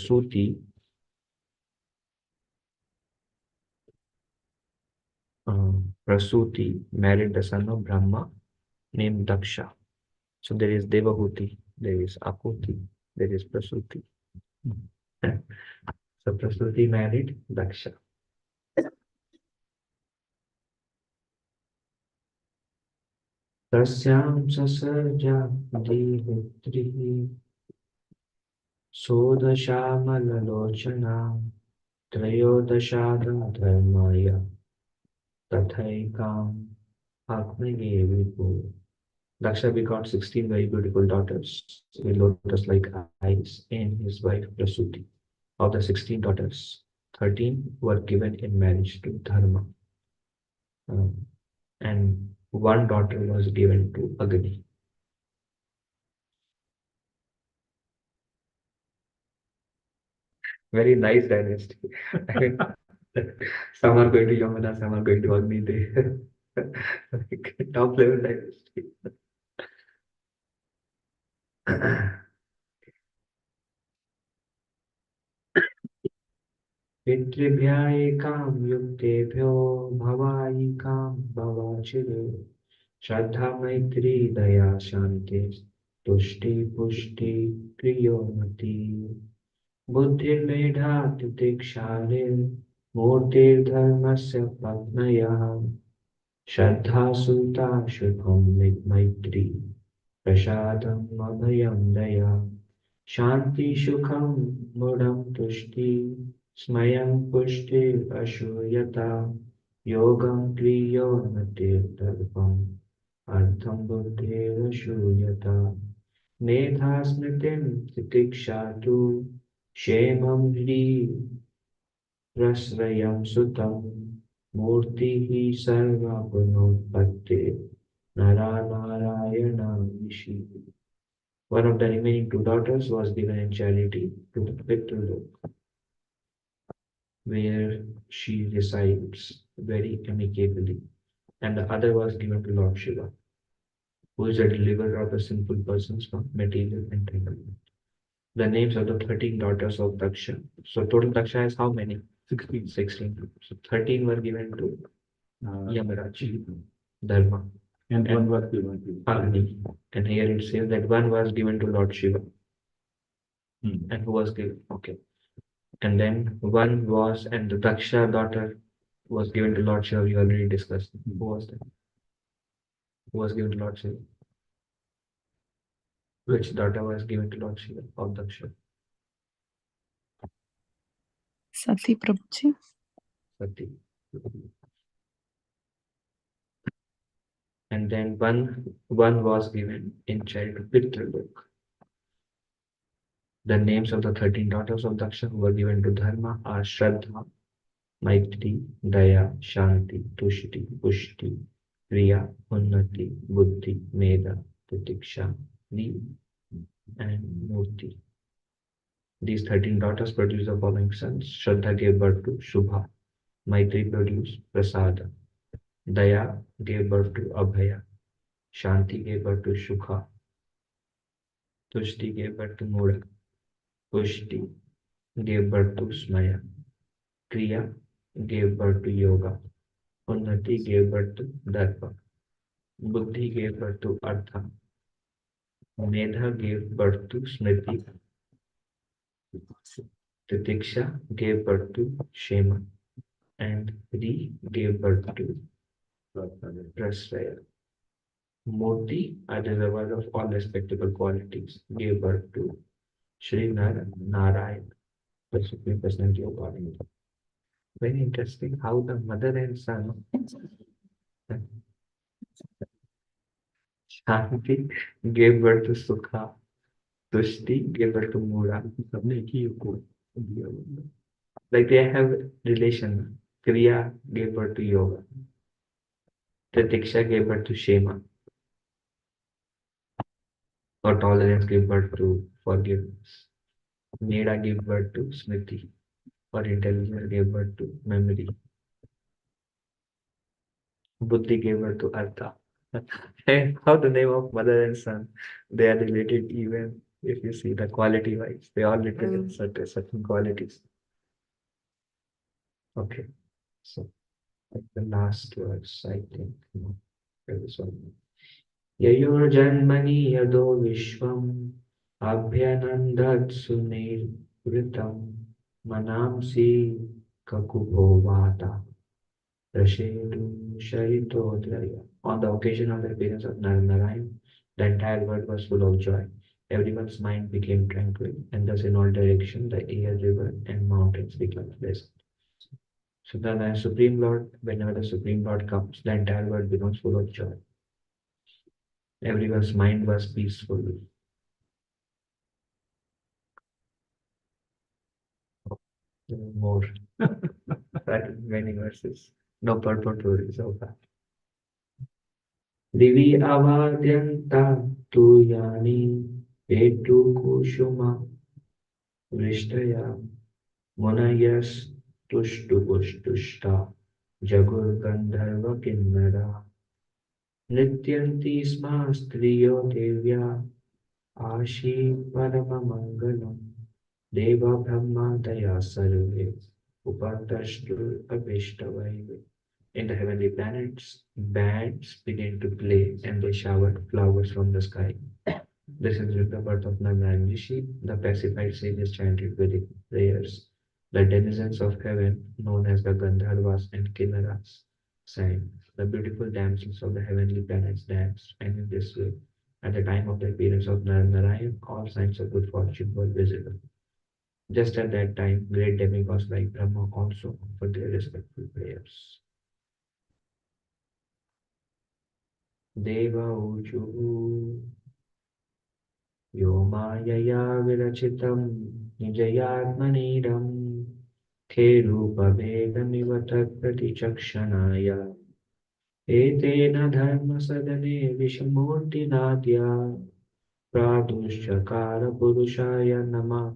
Prasuti, Prasuti married the son of Brahma named Daksha. So there is Devahuti, there is Akuti, there is Prasuti. So Prasuti married Daksha. Tasyam sasarja dihitrihi sodashamalalochana trayodashada dharmaya tathaikam atmayevipu. Daksha begot 16 very beautiful daughters with lotus-like eyes and his wife Prasuti. Of the 16 daughters, 13 were given in marriage to Dharma, and one daughter was given to Agni. Very nice dynasty. I mean, some are going to Yamuna, some are going to Agni. Top level dynasty. पितृभ्यायिकां युक्तेभ्यो भवायिकां भवाचिरे श्रद्धा मैत्री दया शांति तुष्टि पुष्टि प्रियोमति बुद्धिर्मेधा तितिक्षानिर्मूर्तिर्धर्मस्य पत्न्यः श्रद्धा सुता शुभं मैत्री प्रसादम् अभयं दया शांति सुखं मूढं तुष्टि स्मयं पुष्टि अशूयता योगं क्रियोन्नतिर्दर्पम् अर्थं बुद्धिरशूयता मेधा स्मृतिं तितिक्षा तु क्षेमं ह्रीरश्रयं सुतं मूर्तिः सर्वगुणोत्पत्तिः नरा नारायण ऋषि. One of the remaining two daughters was given in charity to the Pitralok, where she resides very amicably, and the other was given to Lord Shiva, who is the deliverer of the sinful persons from material entanglement. The names of the 13 daughters of Daksha. So total Daksha has how many? 16. 16. So 13 were given to Yamaraj, Dharma. And one was given to Agni. And here it says that one was given to Lord Shiva. And who was given? Okay. And then one was, and the Daksha daughter was given to Lord Shiva. We already discussed. Who was that? Who was given to Lord Shiva? Which daughter was given to Lord Shiva of Daksha? Sati Prabhuji. Sati. And then one was given in charity to Pitralok. The names of the 13 daughters of Daksha who were given to Dharma are Shraddha, Maitri, Daya, Shanti, Tushti, Pushti, Kriya, Unnati, Buddhi, Meda, Titiksha, Ni, and Murti. These 13 daughters produced the following sons. Shraddha gave birth to Shubha. Maitri produced Prasada. Daya gave birth to Abhaya. Shanti gave birth to Sukha. Tushti gave birth to Mura. Pushti gave birth to Smaya. Kriya gave birth to Yoga. Unnati gave birth to Darpa. Buddhi gave birth to Artha. Medha gave birth to Smriti. Titiksha gave birth to Shema. And Ri gave birth to Prasraya. Murti, a reservoir of all respectable qualities, gave birth to Sri Narayana, the Supreme Personality of Godhead. Very interesting how the mother and son, Shanti gave birth to Sukha, Tushti gave birth to Mura. Like they have relation. Kriya gave birth to Yoga. Pratiksha gave birth to Shema. Or tolerance gave birth to forgiveness. Neda gave birth to Smriti. Or intelligence gave birth to memory. Buddhi gave birth to Artha. And how the name of mother and son, they are related even If you see the quality wise, they all written in certain qualities. Okay, so like the last verse, I think. No, there is one. Yayor janmani yado vishvam abhyanandat sunir vritam manamsi kakubhovata rashedu sharitodraya. On the occasion of the appearance of Narayan, the entire world was full of joy. Everyone's mind became tranquil, and thus in all directions the air, river, and mountains became pleasant. So the Supreme Lord, whenever the Supreme Lord comes, the entire world becomes full of joy. Everyone's mind was peaceful. More. That is many verses. No purport to it so far. Divi avadyanta tu yani etu kushuma vrishtaya munayas tushtu pushtushta jagur gandharva kinnara nityanti sma striyo devya ashi parama mangalam deva brahma daya sarve upatashtu abhishtavaive. In the heavenly planets, bats began to play and they showered flowers from the sky. This is with the birth of Narayan Rishi. The pacified sages chanted Vedic prayers. The denizens of heaven, known as the Gandharvas and Kinnaras, sang. The beautiful damsels of the heavenly planets danced, and in this way, at the time of the appearance of Narayan, all signs of good fortune were visible. Just at that time, great demigods like Brahma also offered their respectful prayers. Deva Uchu Yo Mayaya Virachitam Nijayatmanidam Kherupabedamiva Tatpratichakshanaya Etena Dharma Sadane Vishamurtinadya Pradushakara Purushaya Namah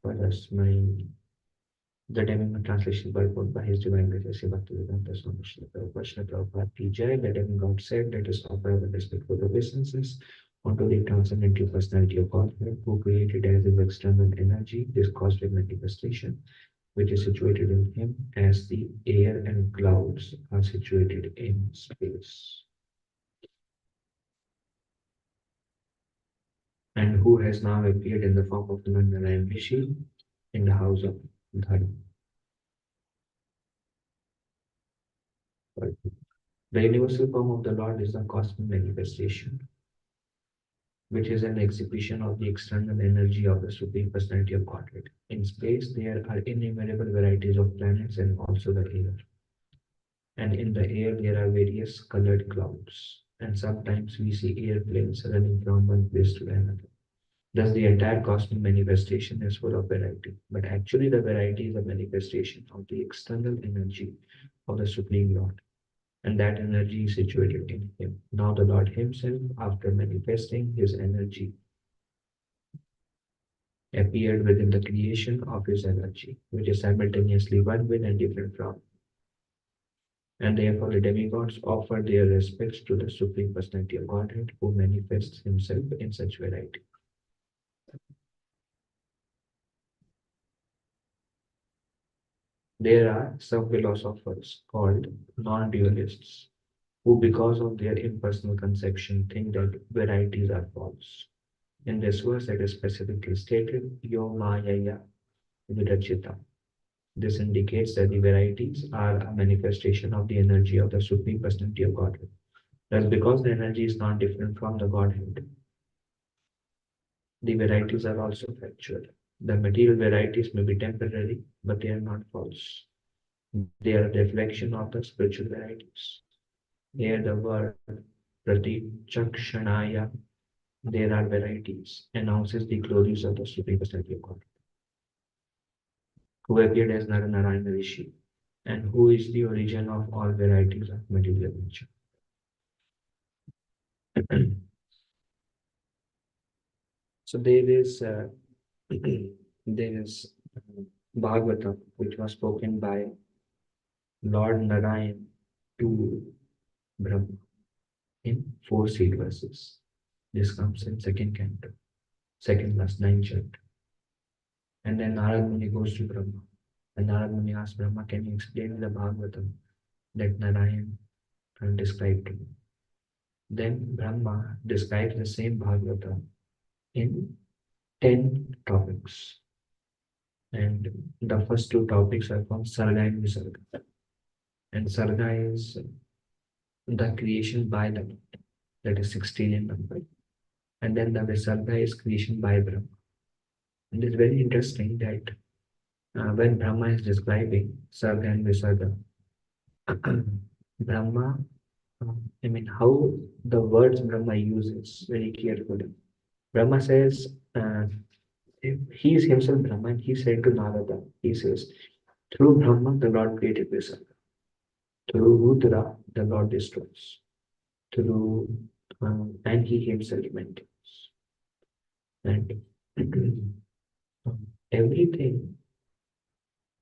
Parasmai. The demigod translation purport by His Divine Grace Bhaktivedanta Swami Srila Prabhupada Ki Jai. The demigod said, let us offer our respectful obeisances unto the transcendental personality of Godhead, who created as his external energy this cosmic manifestation, which is situated in him as the air and clouds are situated in space, and who has now appeared in the form of Narayan Rishi in the house of Dharma. The universal form of the Lord is the cosmic manifestation, which is an exhibition of the external energy of the Supreme Personality of Godhead. In space, there are innumerable varieties of planets and also the air. And in the air, there are various colored clouds. And sometimes we see airplanes running from one place to another. Thus, the entire cosmic manifestation is full of variety. But actually, the variety is a manifestation of the external energy of the Supreme Lord, and that energy is situated in him. Now the Lord himself, after manifesting his energy, appeared within the creation of his energy, which is simultaneously one with and different from. And therefore the demigods offer their respects to the Supreme Personality of Godhead, who manifests himself in such variety. There are some philosophers called non-dualists, who because of their impersonal conception think that varieties are false. In this verse, it is specifically stated, Yo Mayaya Virachita. This indicates that the varieties are a manifestation of the energy of the Supreme Personality of Godhead. Thus, because the energy is not different from the Godhead, the varieties are also factual. The material varieties may be temporary, but they are not false. They are a reflection of the spiritual varieties. Here, the word Pratichakshanaya, there are varieties, announces the glories of the Supreme Personality of God, who appeared as Narayana Rishi, and who is the origin of all varieties of material nature. So there is Bhagavatam, which was spoken by Lord Narayan to Brahma in 4 seed verses. This comes in second canto. second class, ninth chapter. And then Narad Muni goes to Brahma. And Narad Muni asks Brahma, can you explain the Bhagavatam that Narayan described to me? Then Brahma describes the same Bhagavatam in 10 topics. And the first two topics are called Sarga and Visarga. And Sarga is the creation by the Lord, that is 16 in number. And then the Visarga is creation by Brahma. And it's very interesting that when Brahma is describing Sarga and Visarga, Brahma, how the words Brahma uses very carefully. Brahma says, he is himself Brahma, and he said to Narada, he says, through Brahma, the Lord created Visarga. Through Rudra, the Lord destroys. Through, and he himself maintains. And everything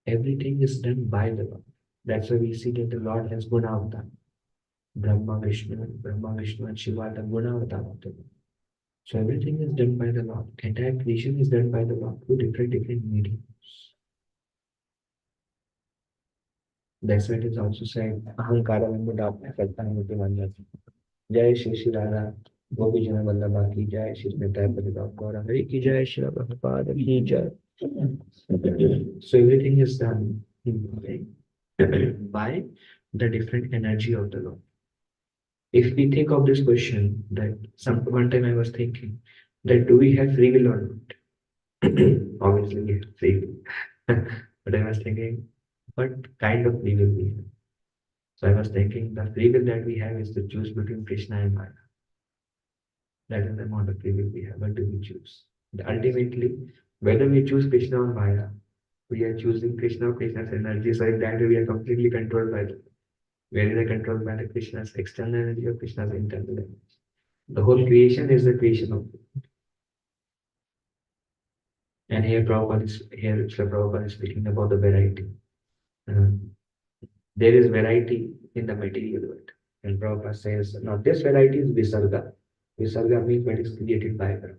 is done by the Lord. That's why we see that the Lord has Gunavatar. Brahma, Vishnu, and Shiva, the Gunavatar of the Lord. So everything is done by the Lord. Entire creation is done by the Lord through different mediums. That's why it is also said, Ahankara Vimudapna Kartana Mudimanya. Jai Shri Shri Radha, Gopi Jana Vallabha ki Jai, Shri Nitai Padiva Gaura Hari ki Jai, Shri Prabhupada ki Jai. So everything is done by the different energy of the Lord. If we think of this question, that one time I was thinking that do we have free will or not? Obviously, we have free will. But I was thinking, what kind of free will we have? So I was thinking the free will that we have is to choose between Krishna and Maya. That is the amount of free will we have. What do we choose? And ultimately, whether we choose Krishna or Maya, we are choosing Krishna or Krishna's energy. So in that way, we are completely controlled by them. Whether they are controlled by the Krishna's external energy or Krishna's internal energy. The whole creation is the creation of. And here Srila Prabhupada is speaking about the variety. There is variety in the material world. And Prabhupada says, now this variety is Visarga. Visarga means what is created by Brahma.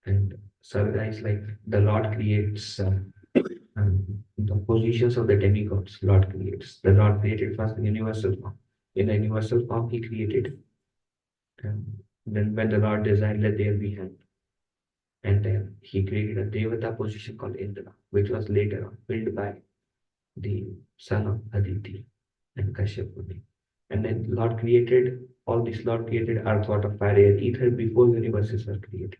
And Sarga is like the Lord creates the positions of the demigods. Lord creates. The Lord created first the universal form. In the universal form, he created. And then when the Lord desired, let there be hand. And then he created a Devata position called Indra, which was later on built by the son of Aditi and Kashyap Muni. And then Lord created all this. Lord created earth, water, fire, air, ether before universes were created.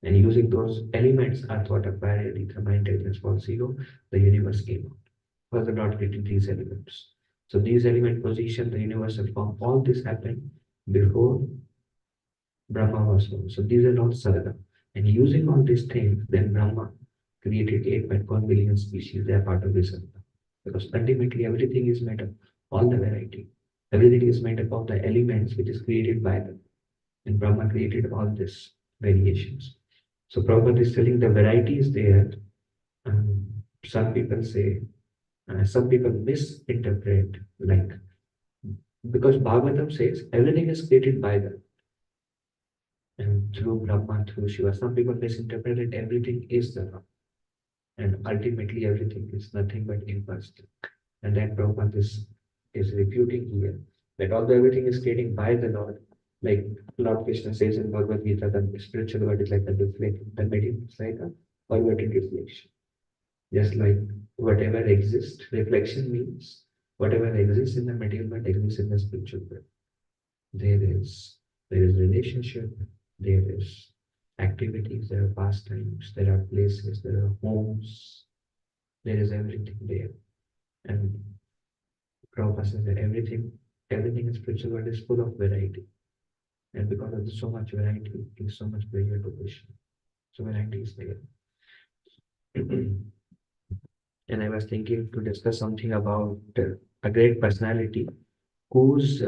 And using those elements, earth, water, fire, air, ether, mind, intelligence, false ego, the universe came out. First, the Lord created these elements. So these element position, the universal form, all this happened before Brahma was born. So these are all Sarga. And using all these things, then Brahma created 8.1 billion species. They are part of this Sarga. Because ultimately everything is made up, all the variety. Everything is made up of the elements which is created by them. And Brahma created all these variations. So Prabhupada is telling the variety is there. Some people say, some people misinterpret, like, because Bhagavatam says everything is created by them. And through Brahma, through Shiva, some people misinterpret that everything is the Lord. And ultimately everything is nothing but impersonal. And then Prabhupada is refuting here that although everything is created by the Lord, like Lord Krishna says in Bhagavad Gita, the spiritual world is like a reflection, the medium is like a perverted reflection. Just like whatever exists, reflection means whatever exists in the material world exists in the spiritual world. There is relationship, there is activities, there are pastimes, there are places, there are homes, there is everything there. And Prabhupada says that everything in spiritual world is full of variety. And because of so much variety, it is so much pleasure to Krishna. So variety is there. And I was thinking to discuss something about a great personality whose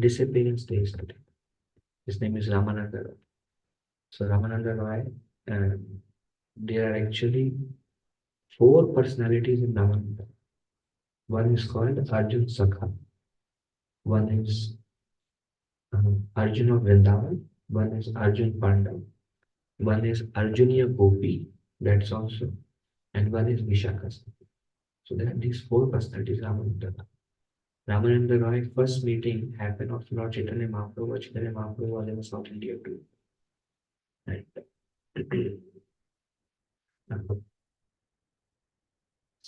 disappearance day is today. His name is Ramananda Roy. So Ramananda Roy, there are actually 4 personalities in Ramananda. One is called Arjun Sakha. One is Arjun of Vrindavan. one is Arjun Pandav, one is Arjunia Gopi, that's also, and one is Vishaka. So there are these four personalities, Ramananda. Ramananda Roy first meeting happened of Lord Chaitanya Mahaprabhu. Chaitanya Mahaprabhu was in South India too. And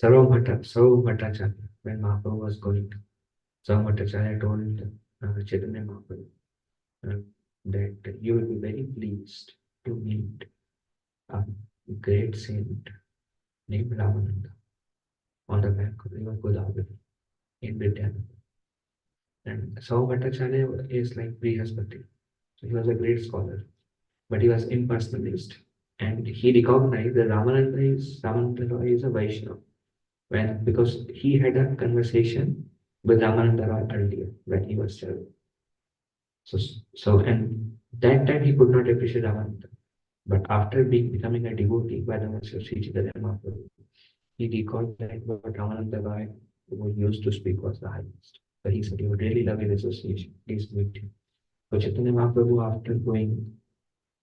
Sarvam Bhattacharya, when Mahaprabhu was going, Sarvam Bhattacharya told Chaitanya Mahaprabhu uh, that you will be very pleased to meet a great saint named Ramananda on the bank of river Godavari in Vidyanagara. And Sarvam Bhattacharya is like Brihaspati. So he was a great scholar, but he was impersonalist. And he recognized that Ramananda Roy is a Vaishnava. When because he had a conversation with Ramananda Roy earlier when he was 12. And that time he could not appreciate Ramananda. But after becoming a devotee by the mercy of Sri Chaitanya Mahaprabhu, he recalled that what Ramananda Roy used to speak was the highest. So he said he would really love his association, his meeting. So Chaitanya Mahaprabhu, after going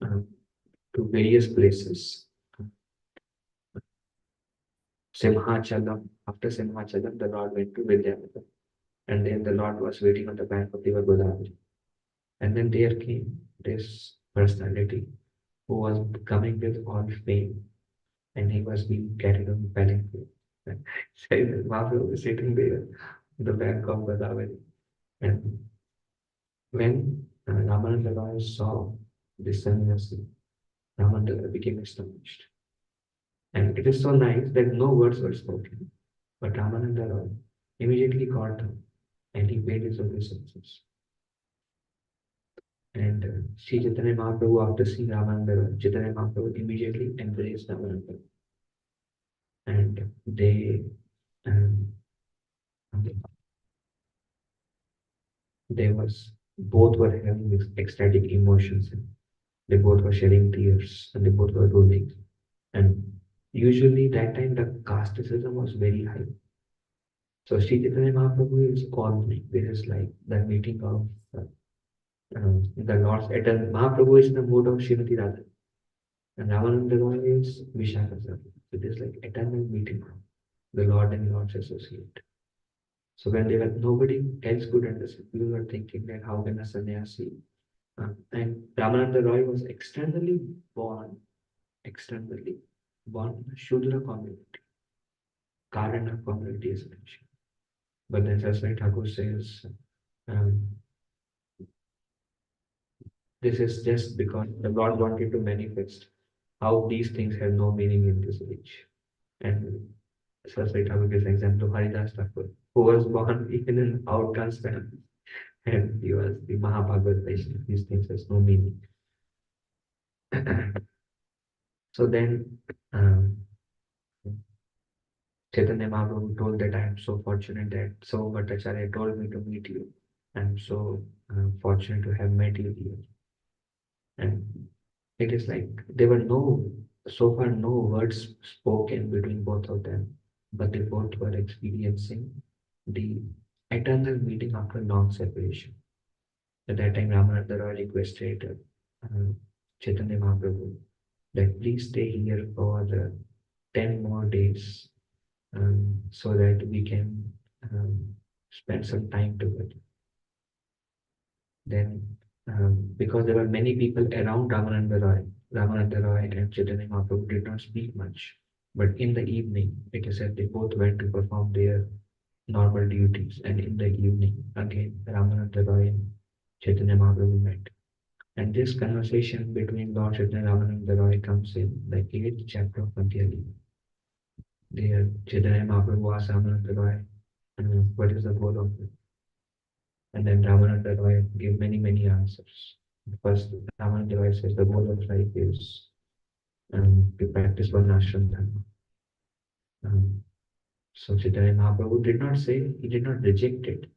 uh, to various places, Simhachalam, after Simhachalam, the Lord went to Vidyanagar. And then the Lord was waiting on the bank of the river Godavari. And then there came this personality who was coming with all fame, and he was being carried on palanquin. And said Mahaprabhu was sitting there on the bank of Godavari. And when Ramananda Roy saw this sannyasi, Ramananda became astonished. And it is so nice that no words were spoken, but Ramananda Roy immediately got up and he paid his obeisances. And Sri Chaitanya Mahaprabhu, after seeing Ramananda, Chaitanya Mahaprabhu immediately embraced Ramananda. And um, they was, both were having these ecstatic emotions. And they both were shedding tears and they both were rolling. And usually that time the casteism was very high. So Sri Chaitanya Mahaprabhu is calming. This is like the meeting of the Lord's eternal. Mahaprabhu is in the mode of Srimati Radha. And Ramananda Roy is Vishaka. So it is like eternal meeting, the Lord and Lord's associate. So when they were, nobody else could understand. People were thinking that how can a sannyasi? And Ramananda Roy was externally born in a Shudra community. Karana community is mentioned. But then Sasai Thakur says, um, this is just because the Lord wanted to manifest how these things have no meaning in this age. And Sasai Thakur gives example of Haridas Thakur, who was born even in outcast family. And he was the Mahabhagavad Vaishnava. These things has no meaning. So then Chaitanya Mahaprabhu told that I am so fortunate that so Bhattacharya told me to meet you. I am so fortunate to have met you here. And it is like there were so far no words spoken between both of them, but they both were experiencing the eternal meeting after long separation. At that time, Ramananda Roy requested Chaitanya Mahaprabhu that please stay here for the 10 more days so that we can spend some time together. Then, because there were many people around Ramananda Roy and Chaitanya Mahaprabhu did not speak much. But in the evening, like I said, they both went to perform their normal duties. And in the evening, again, Ramananda Roy and Chaitanya Mahaprabhu met. And this conversation between Lord Chaitanya and Ramananda Roy comes in the 8th chapter of Madhya Lila. There, Chaitanya Mahaprabhu asked Ramananda Roy, what is the goal of it? And then Ramananda Roy gave many answers. First, Ramananda Roy says the goal of life is to practice one ashram dharma. So Chaitanya Mahaprabhu did not say, he did not reject it,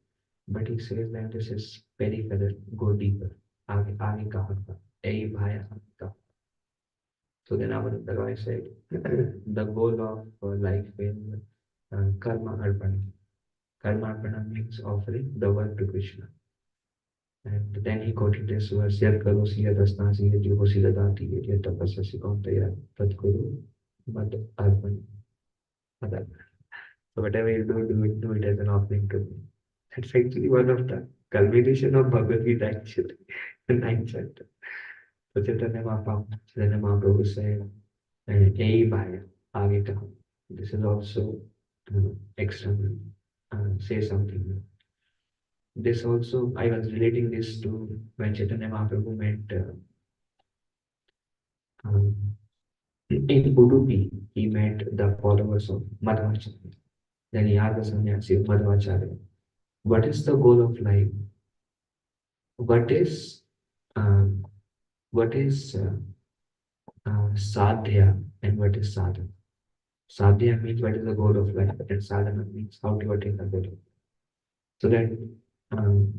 but he says that this is peripheral, go deeper. Aage kaha ka, ei bhaya ka. So then Ramananda Roy said, the goal of life is karma arpana. Karma arpana means offering the work to Krishna. And then he quoted this verse, Yat karo siya dasna siya juho siya dati yat tapasya sikantaya tat kuru mad arpan madar. So whatever you do it as an offering to me. That's actually one of the culmination of Bhagavad Gita actually, the ninth chapter. So Chaitanya Mahaprabhu said, Ei Bhaya, Aage Kaha. This is also external. Say something. This also, I was relating this to when Chaitanya Mahaprabhu met um, in Udupi, he met the followers of Madhvacharya. Then he asked the sannyasi of Madhvacharya, what is the goal of life? What is um, what is sadhya and what is sadhana? Sadhya means what is the goal of life, and sadhana means how to attain the goal. So that um,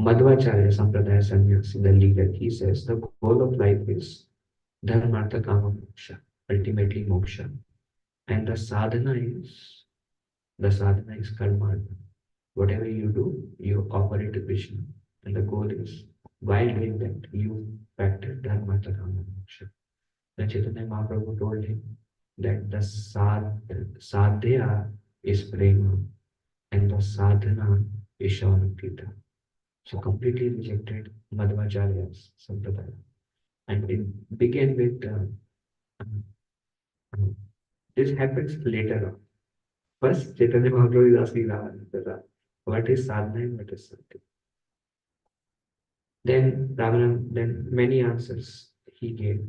Madhvacharya Sampradaya Sannyasi, the leader, he says the goal of life is dharmartha kama moksha, ultimately moksha, and the sadhana is karma. Whatever you do, you offer it to Krishna, and the goal is while doing that you practice dharmartha kama moksha. Then Chaitanya Mahaprabhu told him that the sadhya is prema and the sadhana is Shaunakita. So completely rejected Madhvacharya's sampradaya. And it began with uh, this happens later on. First, Chaitanya Mahaprabhu is asking Ramananda, what is sadhana and what is sadhya? Then many answers he gave.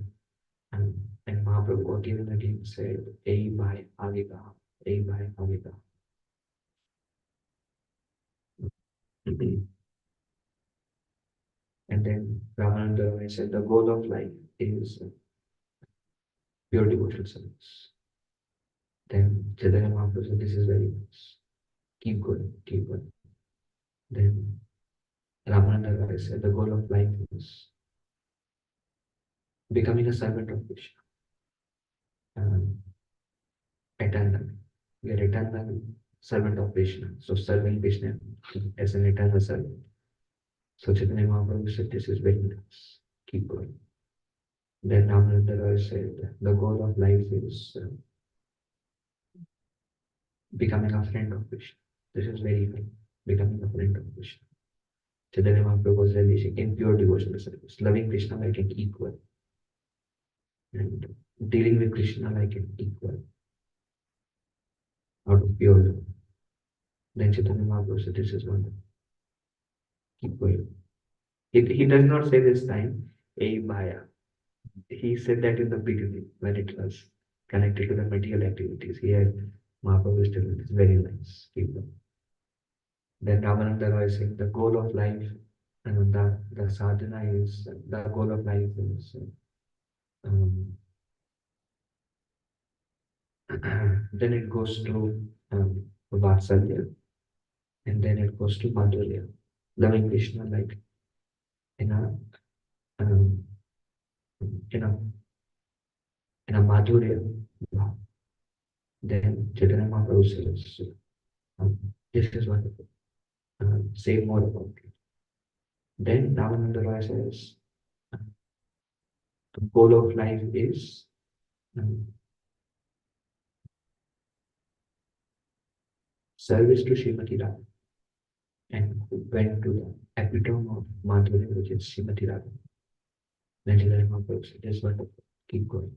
And Mahaprabhu again and again said, Ei bhai, aage kaha, Ei bhai, aage kaha. And then Ramananda Roy said, the goal of life is pure devotional service. Then Chaitanya Mahaprabhu said, this is very nice. Keep going, keep going. Then Ramananda Roy said, the goal of life is becoming a servant of Krishna. Eternal. We are eternal servant of Krishna. So serving Krishna as an eternal servant. So Chaitanya Mahaprabhu said, this is very nice. Keep going. Then Ramananda Roy said, the goal of life is becoming a friend of Krishna. This is very high. Becoming a friend of Krishna. Chaitanya Mahaprabhu was releasing in pure devotional service, loving Krishna like an equal, and dealing with Krishna like an equal, out of pure love. Then Chaitanya Mahaprabhu said, this is wonderful. Keep going. He does not say this time, Ei Maya. He said that in the beginning when it was connected to the material activities. Here, Mahaprabhu is telling it's very nice. Keep going. Then Ramananda Roy is saying the goal of life and the sadhana is the goal of life is um, then it goes to Vatsalya, and then it goes to Madhurya, loving Krishna like in a um, in a in a Madhurya. Then Chaitanya Mahaprabhu says, this is wonderful. Say more about it. Then Ramananda Roy says, the goal of life is um, service to Srimati Radha, and went to the epitome of Madhurya, which is Srimati Radha. Then Chaitanya Mahaprabhu said, this is wonderful. Keep going.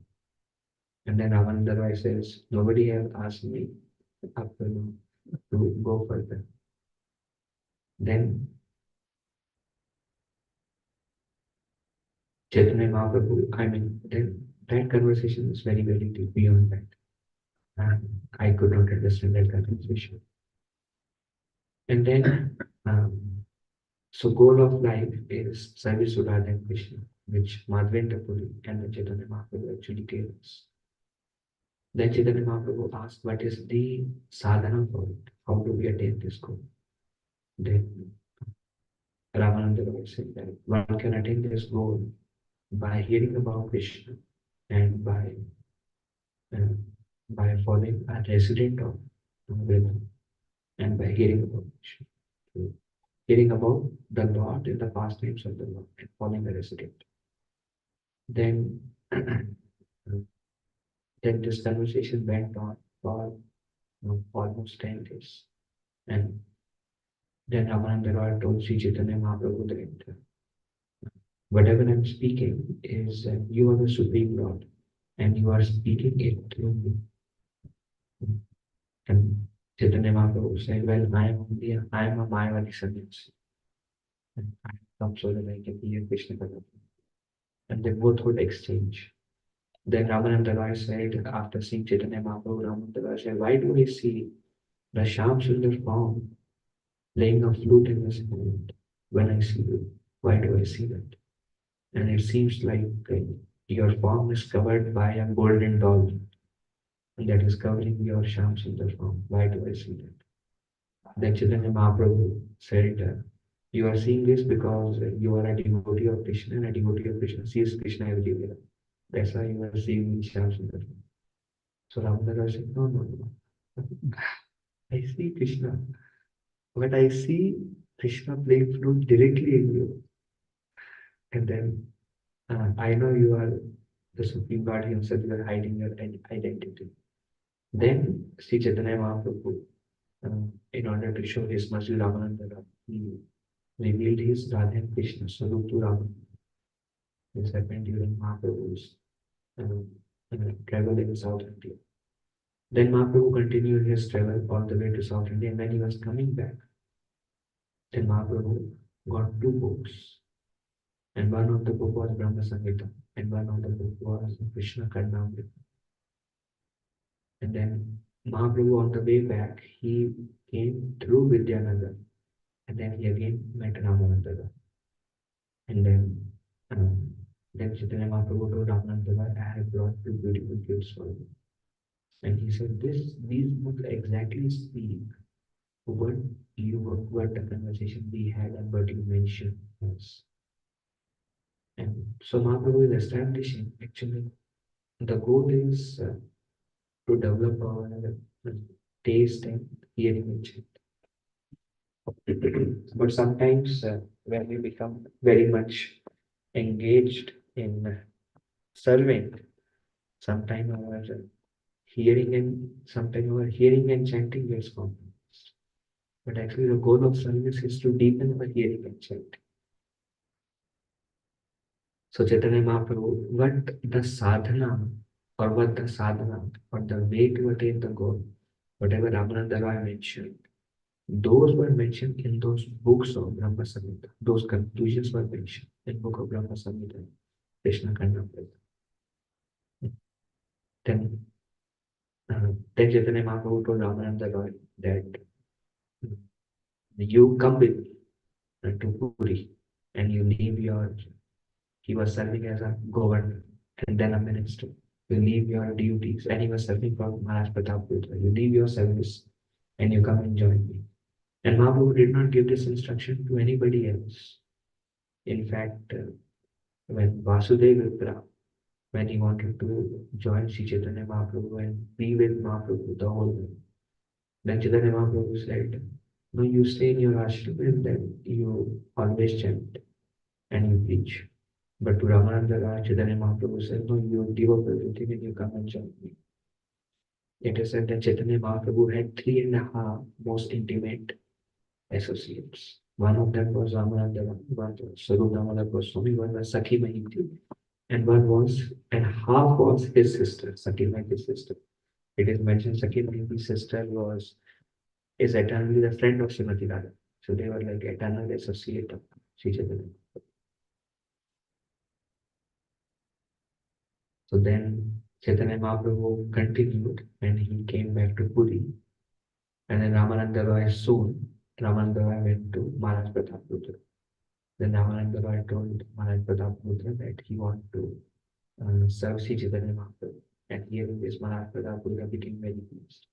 And then Ramananda Roy says, nobody has asked me up to now to go further. Then Chaitanya Mahaprabhu, then that conversation is very, very deep beyond that. And I could not understand that conversation. And then, so goal of life is service to Radha and Krishna, which Madhvendra Puri and the Chaitanya Mahaprabhu actually gave us. Then Chaitanya Mahaprabhu asked, what is the sadhana for it? How do we attain this goal? Then Ramananda Roy said that one can attain this goal by hearing about Krishna and uh, by following a resident of Vrindavan and by hearing about Krishna. hearing about the Lord and the pastimes of the Lord and following the resident. Then, then this conversation went on for almost 10 days. And then Ramananda Roy told Sri Chaitanya Mahaprabhu that whatever I'm speaking is you are the Supreme Lord and you are speaking it through me. And Chaitanya Mahaprabhu said, well, I am a Mayavadi sannyasi. And I come so that I can hear Krishna Katha. And they both would exchange. Then Ramananda Roy said, after seeing Chaitanya Mahaprabhu, Ramananda Roy said, why do I see the Shyam Sundar form playing a flute in his hand when I see you? Why do I see that? And it seems like your form is covered by a golden doll that is covering your Shyam Sundar form. Why do I see that? Then Chaitanya Mahaprabhu said, you are seeing this because you are a devotee of Krishna, and a devotee of Krishna sees Krishna everywhere. That's why you are seeing Shyam Sundar. So Ramananda said, no, no, no. I see Krishna, but I see Krishna playing flute directly in you. And then I know you are the Supreme God Himself, you are hiding your identity. Then Sri Chaitanya Mahaprabhu, in order to show his mercy, Ramananda, he revealed his Radha and Krishna Swarup to Ramananda. This happened during Mahaprabhu's travel in South India. Then Mahaprabhu continued his travel all the way to South India, and when he was coming back, then Mahaprabhu got two books. And one of the book was Brahma Samhita, and one of the book was Krishna Karnamrita. And then Mahaprabhu on the way back, he came through Vidyanagar, and then he again met Ramananda. And then Chaitanya Mahaprabhu told Ramananda, I have brought two beautiful gifts for you. And he said, these books exactly speak what the conversation we had and what you mentioned was. And so Mahaprabhu is establishing, actually, the goal is to develop our taste and hearing and but sometimes when we become very much engaged in serving, sometimes our hearing and chanting gets compromised. But actually the goal of service is to deepen our hearing and chanting. So Chaitanya Mahaprabhu, what the sadhana or the way to attain the goal, whatever Ramananda Roy mentioned, those were mentioned in those books of Brahma Samhita. Those conclusions were mentioned in book of Brahma Samhita, Krishna Karnamrita. Then, then Chaitanya Mahaprabhu told Ramananda Roy that you come with me to Puri and you leave your, he was serving as a governor and then a minister. You leave your duties, and he was serving for Maharaj Pratap Putra. You leave your service and you come and join me. And Mahaprabhu did not give this instruction to anybody else. In fact, when Vasudeva, when he wanted to join Sri Chaitanya Mahaprabhu and be with Mahaprabhu the whole day, then Chaitanya Mahaprabhu said, no, you stay in your ashram and then you always chant and you preach. But to Ramananda Raj, Chaitanya Mahaprabhu said, no, you give up everything and you come and join me. It is said that Chaitanya Mahaprabhu had 3.5 most intimate associates. One of them was Ramananda, one was Sarup Damodar Goswami, one was Sakhi Mahiti, and half was his sister, Sakhi Mahiti's sister. It is mentioned Sakhi Mahiti's sister is eternally the friend of Srimati Radha. So they were like eternal associate of Sri Chaitanya. So then Chaitanya Mahaprabhu continued and he came back to Puri. And then Ramananda Roy soon, Ramananda Roy went to Maharaj Pratap Putra. Then Ramananda Roy told Maharaj Pratap Putra that he wanted to serve Sri Chaitanya Mahaprabhu. And hearing this, Maharaj Pratap Putra became very pleased.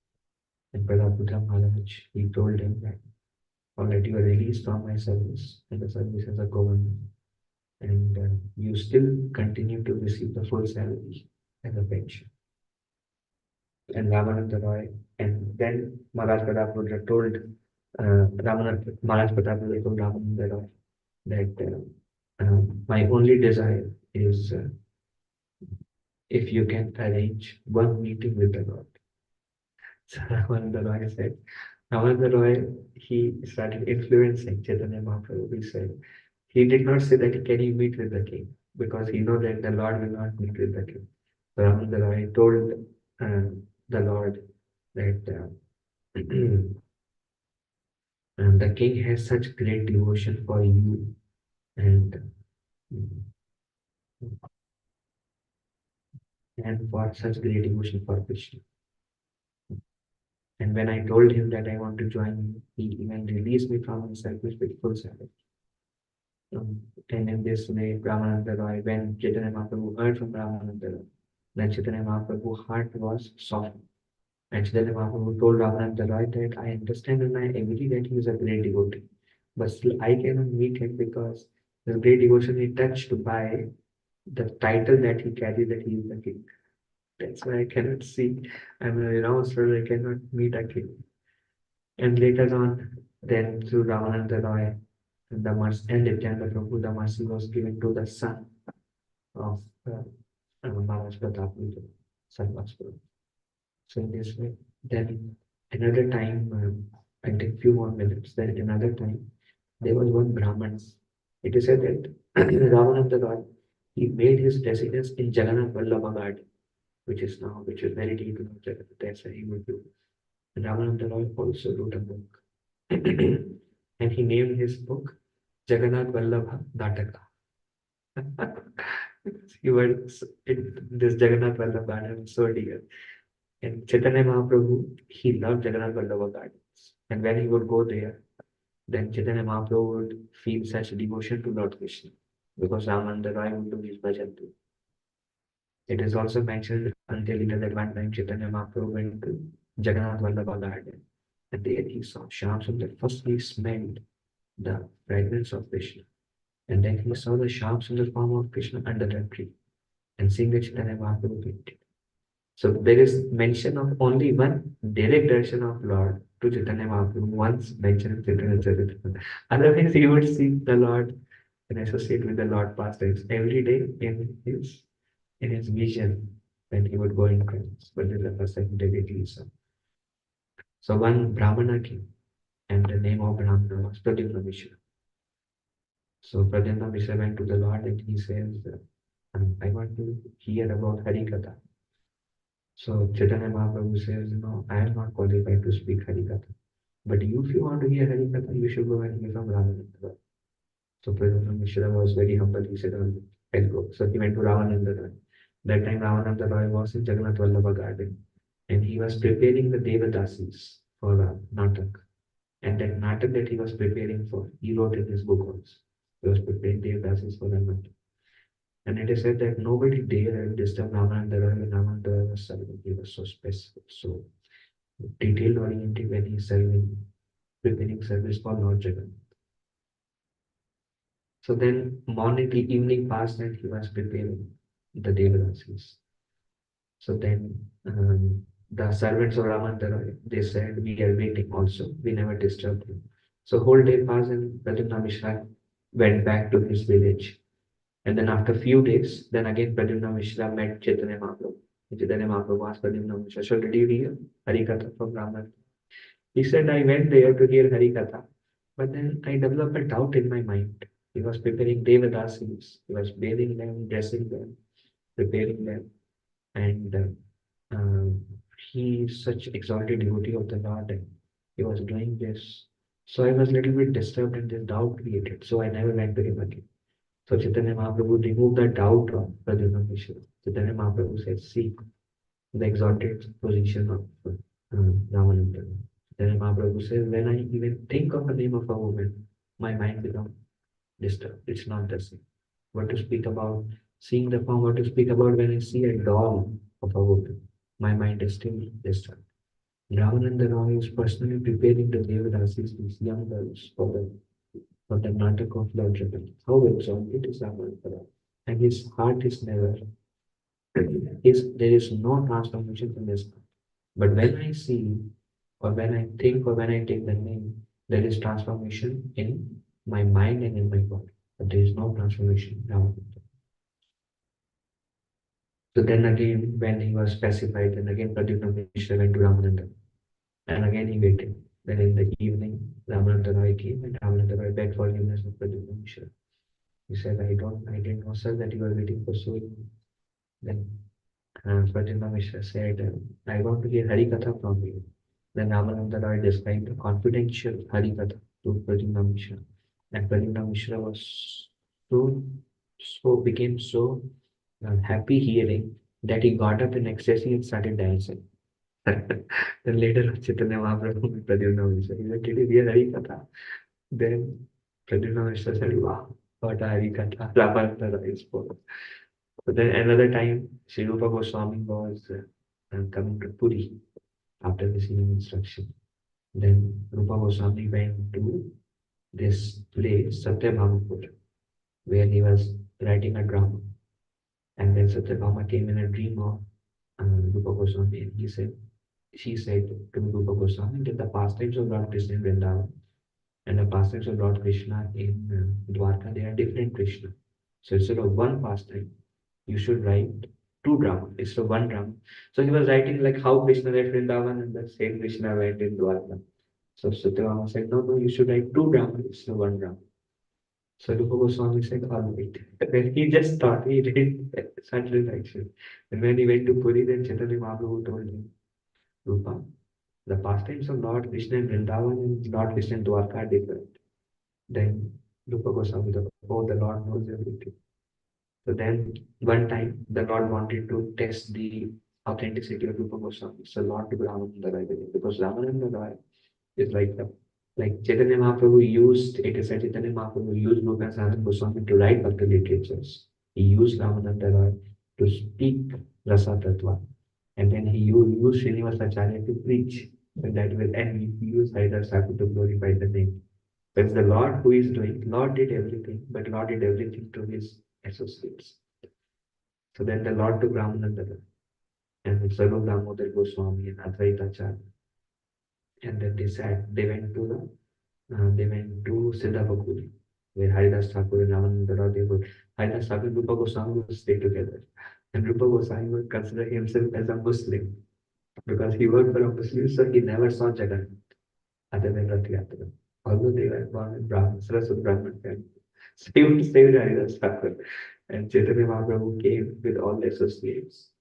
And Pratap Putra Maharaj, he told him that, all right, you are released from my service and the service as a government. And you still continue to receive the full salary as a pension. And Ramananda Roy, and then Maharaj Pratap Putra told Maharaj Pratap told Ramananda Roy that my only desire is if you can arrange one meeting with the Lord. So Ramananda Roy said, Ramananda Roy, he started influencing Chaitanya Mahaprabhu. He said, he did not say that can you meet with the king because he know that the Lord will not meet with the king. So Ramananda Roy told the Lord that the king has such great devotion for you and for such great devotion for Krishna. And when I told him that I want to join him, he even released me from his service with full salary. And in this way, Brahmananda Roy, when Chaitanya Mahaprabhu heard from Brahmananda Roy, then Chaitanya Mahaprabhu's heart was softened. And Chaitanya Mahaprabhu told Brahmananda Roy that I understand and I agree that he is a great devotee. But still, I cannot meet him because the great devotion is touched by the title that he carries, that he is the king. That's why I cannot see. I'm a renounced, I cannot meet a king. And later on, then through Ramananda Roy, the mercy and Nityananda Prabhu, the mercy was given to the son of Maharaj Pratap, son was Prabhu. So in this way, then another time, I take few more minutes, then another time, there was one Brahman. It is said that Ramananda Roy, he made his residence in Jagannath Vallabha garden, which is very deep in Jagannath. That's why he would do. And Ramananda Roy also wrote a book. And he named his book Jagannath Vallabha Nataka. He was this Jagannath Vallabha garden so dear. And Chaitanya Mahaprabhu, he loved Jagannath Vallabha gardens. And when he would go there, then Chaitanya Mahaprabhu would feel such devotion to Lord Krishna because Ramananda Roy would do his bhajan too. It is also mentioned until later that one time Chaitanya Mahaprabhu went to Jagannath Vallabha garden and there he saw Shyam Sundar. First he smelled the fragrance of Krishna and then he saw the Shyam Sundar form of Krishna under the tree and seeing the Chaitanya Mahaprabhu painted. So there is mention of only one direct darshan of Lord to Chaitanya Mahaprabhu once mentioned in Chaitanya Charitamrita. Otherwise he would see the Lord and associate with the Lord pastimes every day in his vision when he would go in trance. But this is the first time he did it. So one Brahmana came and the name of Brahmana was Pradyumna Mishra. So Pradyumna Mishra went to the Lord and he says, I want to hear about Hari Katha. So Chaitanya Mahaprabhu says, no, I am not qualified to speak Hari Katha. But you, if you want to hear Hari Katha, you should go and hear from Ramananda. So Pradyumna Mishra was very humble. He said, I'll go. So he went to Ramananda Roy. That time Ramananda Roy was in Jagannath Vallabha garden and he was preparing the Devadasis for a natak. And that natak that he was preparing for, he wrote in his book also. He was preparing Devadasis for the natak. And it is said that nobody dared disturb Ramananda Roy when Ramananda Roy was serving. He was so specific, so detailed oriented when he's serving, preparing service for Lord Jagannath. So then morning till evening passed and he was preparing the Devadasis. So then the servants of Ramananda Roy, they said, we are waiting also. We never disturbed him. So whole day passed and Pradyumna Mishra went back to his village. And then after few days, then again Pradyumna Mishra met Chaitanya Mahaprabhu. Chaitanya Mahaprabhu asked Pradyumna Mishra, so did you hear Hari Katha from Ramananda? He said, I went there to hear Hari Katha. But then I developed a doubt in my mind. He was preparing Devadasis. He was bathing them, dressing them, preparing them. And he is such exalted devotee of the Lord and he was doing this. So I was a little bit disturbed and this doubt created. So I never went to him again. So Chaitanya Mahaprabhu removed the doubt of Pradyumna Mishra. Chaitanya Mahaprabhu said, see the exalted position of Ramananda. Chaitanya Mahaprabhu says, when I even think of the name of a woman, my mind becomes disturbed. It's not the same. What to speak about seeing the form, what to speak about when I see a doll of a woman. My mind is still disturbed. Ramananda Roy is personally preparing the Devadasis, these young girls, for the natak of Lord Jagannath. How exalted is Ramananda Roy? And his heart is never, there is no transformation in his heart. But when I see, or when I think, or when I take the name, There is transformation in my mind and in my body, but there is no transformation in Ramananda. So then again, when he was pacified, then again Pradyumna Mishra went to Ramananda, and again he waited. Then in the evening, Ramananda Roy came, and Ramananda Roy begged forgiveness of Pradyumna Mishra. He said, I didn't know, sir, that you were waiting for so long. Then Pradyumna Mishra said, I want to hear Hari Katha from you. Then Ramananda Roy described the confidential Hari Katha to Pradyumna Mishra. And Pradyumna Mishra was became so happy hearing that he got up in ecstasy and started dancing. Then later, Chaitanya Mahaprabhu and Pradyumna Mishra, he said, did you hear Hari Katha? Then Pradyumna Mishra said, wow, what a Hari Katha. Ramananda Roy spoke. But then another time, Sri Rupa Goswami was coming to Puri after receiving instruction. Then Rupa Goswami went to this place, Satyabhamapur, where he was writing a drama. And then Satyabhama came in a dream of Rupa Goswami, and she said to Rupa Goswami that the pastimes of Lord Krishna in Vrindavan and the pastimes of Lord Krishna in Dwarka, they are different Krishna. So instead of one pastime, you should write two dramas instead of one drama. So he was writing like how Krishna left Vrindavan and the same Krishna went in Dwarka. So Satyabhama said, no, you should write two dramas instead of one drama. So Rupa Goswami said, all right. Then he just thought, he didn't start his action. And when he went to Puri, then Chaitanya Mahaprabhu told him, Rupa, the pastimes of Lord Krishna in Vrindavan and Lord Krishna in Dwarka are different. Then Rupa Goswami thought, oh, the Lord knows everything. So then one time the Lord wanted to test the authenticity of Rupa Goswami. So Lord took Ramananda Roy with him, because Ramananda Roy is like Chaitanya Mahaprabhu used, it is said Chaitanya Mahaprabhu used Rupa Sanatana Goswami to write Bhakti literatures. He used Ramananda Roy to speak Rasa Tattva. And then he used Srinivasacharya to preach. And that will, and he used Haridas Thakur to glorify the name. It's the Lord who is doing. Lord did everything, but Lord did everything to his associates. So then the Lord took Ramananda and Sarva Damodar Goswami and Advaita Acharya. And then they went to Siddhapakuri, where Haridas Thakur and Ramananda Rao, Haridas Thakur and Rupa Goswami would stay together. And Rupa Goswami would consider himself as a Muslim because he worked for a Muslim, so he never saw Jagannath other than Rath Yatra. Although they were born in Brahman, Saraswat Brahman family. So he would stay with Haridas Thakur. And Chaitanya Mahaprabhu came with all the associates.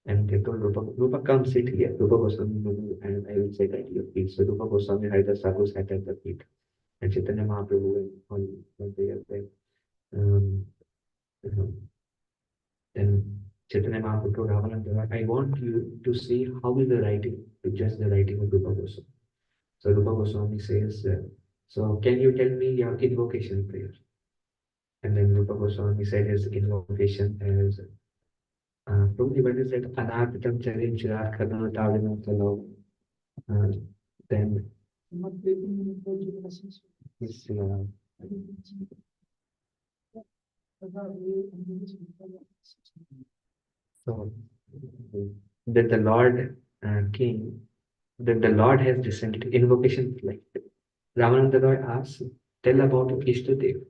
And they told Rupa, come sit here. Rupa Goswami, and I will sit at your feet. So Rupa Goswami, Haridas Thakur sat at the feet. And Chaitanya Mahaprabhu and all was there. Um, um, then Chaitanya Mahaprabhu told Ramananda, I want you to see how is the writing, to judge the writing of Rupa Goswami. So Rupa Goswami says, so can you tell me your invocation prayer? And then Rupa Goswami said his invocation as probably what is that? Anapitam Charim Chirat Kadana Tavina Talo. Then his, so that the Lord came, that the Lord has descended. Invocation like Ramananda Roy asks, tell about Ishtadev.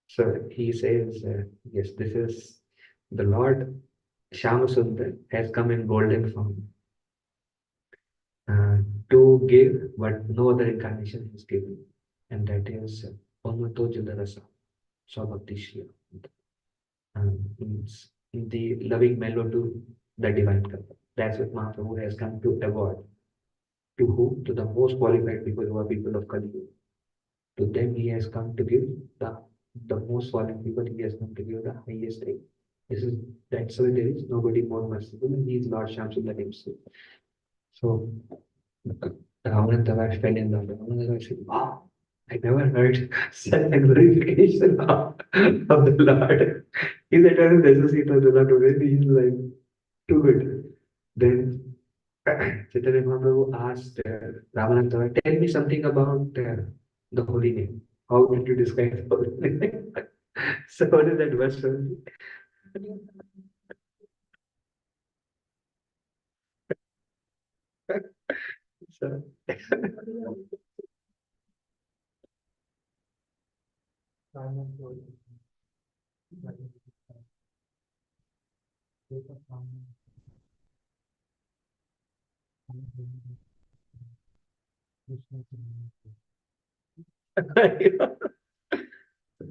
So he says, yes, this is the Lord Shyamasundar has come in golden form to give what no other incarnation has given, and that is Pamato Jadarasa, Swabhakti Shriya. Means the loving mellow to the divine color. That's what Mahaprabhu has come to award. To whom? To the most qualified people who are people of Kali Yuga. To them he has come to give the most fallen people, he has come to give the highest thing. This is that's why there is nobody more merciful, and he is Lord Shamsundar himself. So Ramananda fell in love. Ramananda said, wow, I never heard such a glorification of the Lord. He's eternal associate of the Lord already. He's like too good. Then Chaitanya Mahaprabhu asked Ramananda, tell me something about the holy name. How did you describe the holy name? So what is that verse? So,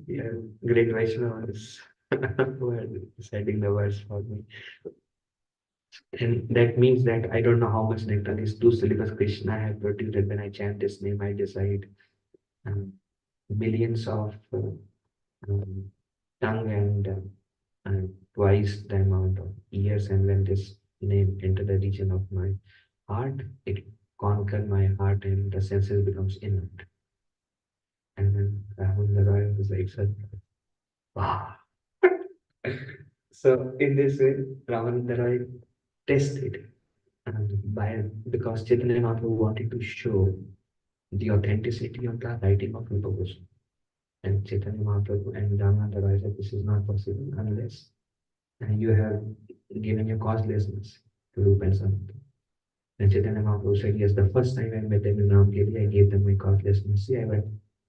Yeah, great Vaishnavas who are reciting the verse for me. And that means that I don't know how much nectar these two syllables Krishna have produced. When I chant this name, I decide um, millions of um, tongue and twice the amount of years. And when this name enter the region of my heart, it conquer my heart and the senses becomes inert. And then Rahul Roy was like, wow. So in this way, Ramananda Roy tested by because Chaitanya Mahaprabhu wanted to show the authenticity of the writing of Rupa Goswami. And Chaitanya Mahaprabhu and Ramananda Roy said this is not possible unless you have given your causelessness to Rupa and Sanatana. And Chaitanya Mahaprabhu said, yes, the first time I met them in Ramgiri, I gave them my causelessness. See, I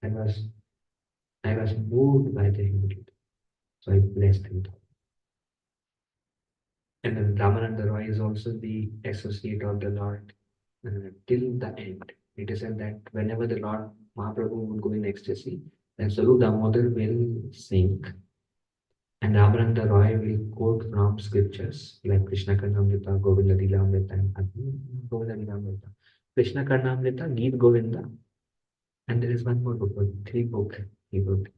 was, I was moved by the humility. So I blessed him. And then Ramananda Roy is also the associate of the Lord till the end. It is said that whenever the Lord Mahaprabhu would go in ecstasy, then Saru Damodar will sing. And Ramananda Roy will quote from scriptures like Krishna Karnamrita, Govinda Lilamrita, and Govinda Lilamrita. Krishna Karnamrita, Geet Govinda, and there is one more book, three book he would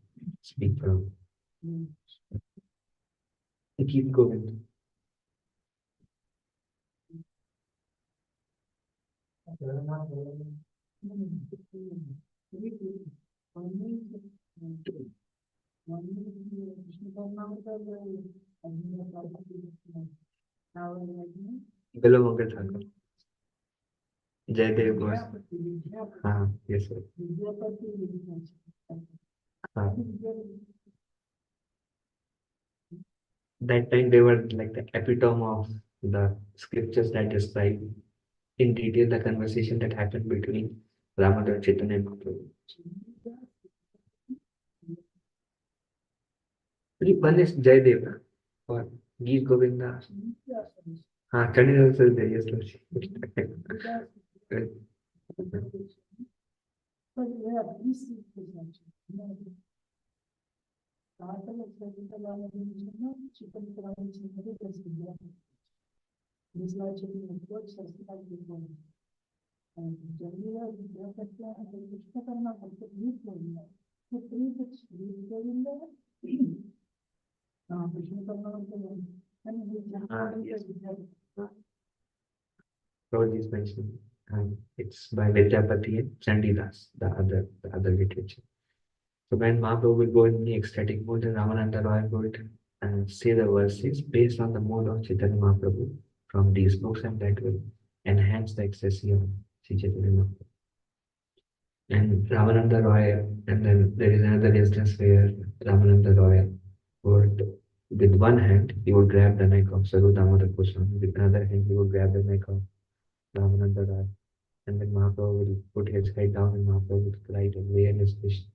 speak from. Geet Govinda. Hello, Mangal Thakur. Jaydev Ghosh. Yes, sir. That time they were like the epitome of the scriptures that describe in detail the conversation that happened between Ramadar, Chaitanya and Mahaprabhu. One is Jayadeva or Geet Govinda. Chani also is there, yes, Prabhuji is mentioning, and it's by Vidyapati and Chandidas, the other literature. So when Mahaprabhu will go in the ecstatic mood, then Ramananda Roy would say the verses based on the mood of Chaitanya Mahaprabhu from these books, and that will enhance the ecstasy of Sri Chaitanya Mahaprabhu. And Ramananda Roy, and then there is another instance where Ramananda Roy would, with one hand, he would grab the neck of Saru Damodar Goswami, with another hand, he would grab the neck of Ramananda Roy. And then Mahaprabhu would put his head down and Mahaprabhu would cry, where is Krishna?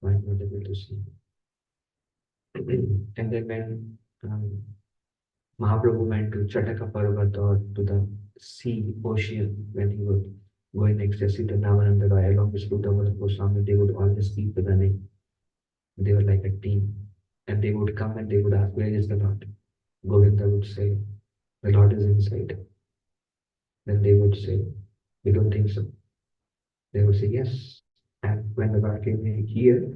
Why am I not able to see? And then when Mahaprabhu went to Chataka Parvat or to the sea, ocean, when he would go in ecstasy to Ramananda Roy along with Srutavara Goswami, they would always speak with the name. They were like a team. And they would come and they would ask, where is the Lord? Govinda would say, the Lord is inside. Then they would say, we don't think so. They would say, yes. And when the Lord came here,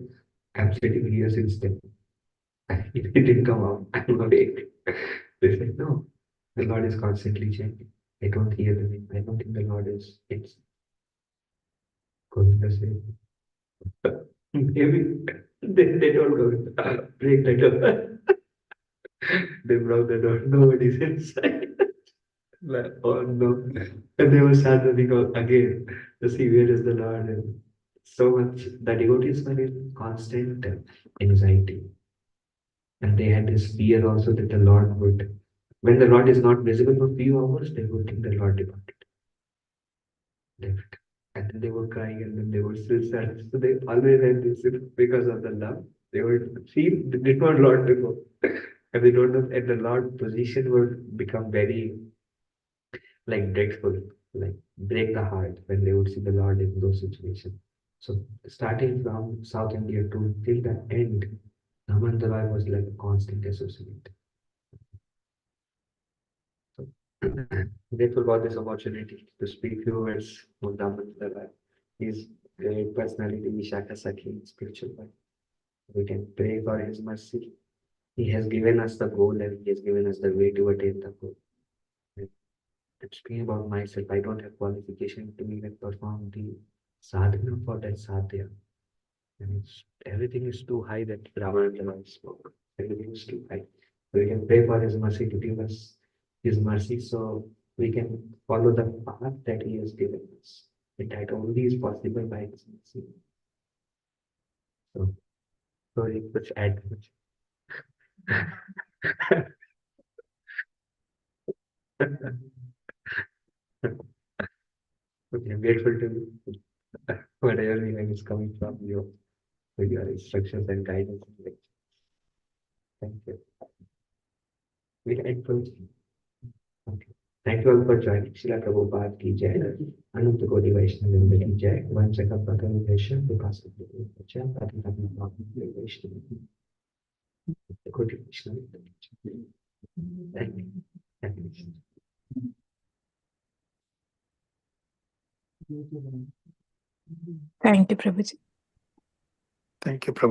I'm sitting here since then. It didn't come out. I'm awake. They said, no, the Lord is constantly changing. I don't hear the name. I don't think the Lord is. It's Govinda said, maybe they told Govinda, break the door. They broke the door. Nobody's inside. Like, oh no. And they were sad running out again to see where is the Lord. And so much, the devotees were in constant anxiety. And they had this fear also that the Lord would, when the Lord is not visible for a few hours, they would think the Lord departed. Left. And then they were crying and then they were still sad. So they always had this because of the love. They would feel they did not Lord to go. And they don't know, and the Lord position would become very like dreadful, like break the heart when they would see the Lord in those situations. So starting from South India to till the end, Namandalai was like a constant associate. So grateful for this opportunity to speak few words on Namandalai. His great personality, Vishaka Sakhi, spiritual life. We can pray for his mercy. He has given us the goal and he has given us the way to attain the goal. And speaking about myself, I don't have qualification to even perform the sadhana for that sadhya. And everything is too high that Ramananda spoke. Everything is too high. We can pray for his mercy to give us his mercy so we can follow the path that he has given us. And that only is possible by his mercy. So, sorry, let's add much. Okay, I'm grateful to whatever even is coming from you with your instructions and guidance. Thank you. We can close. Okay. Thank you all for joining. Srila Prabhupada ki jai. Ananta Koti Vaishnava Vrinda ki jai. Vanchaka Patani Vaishnava Vipasa Vipasa Patani Vaishnava Koti Vaishnava Vrinda ki jai. Thank you. Thank you. Thank you, Prabhuji. Thank you, Prabhu.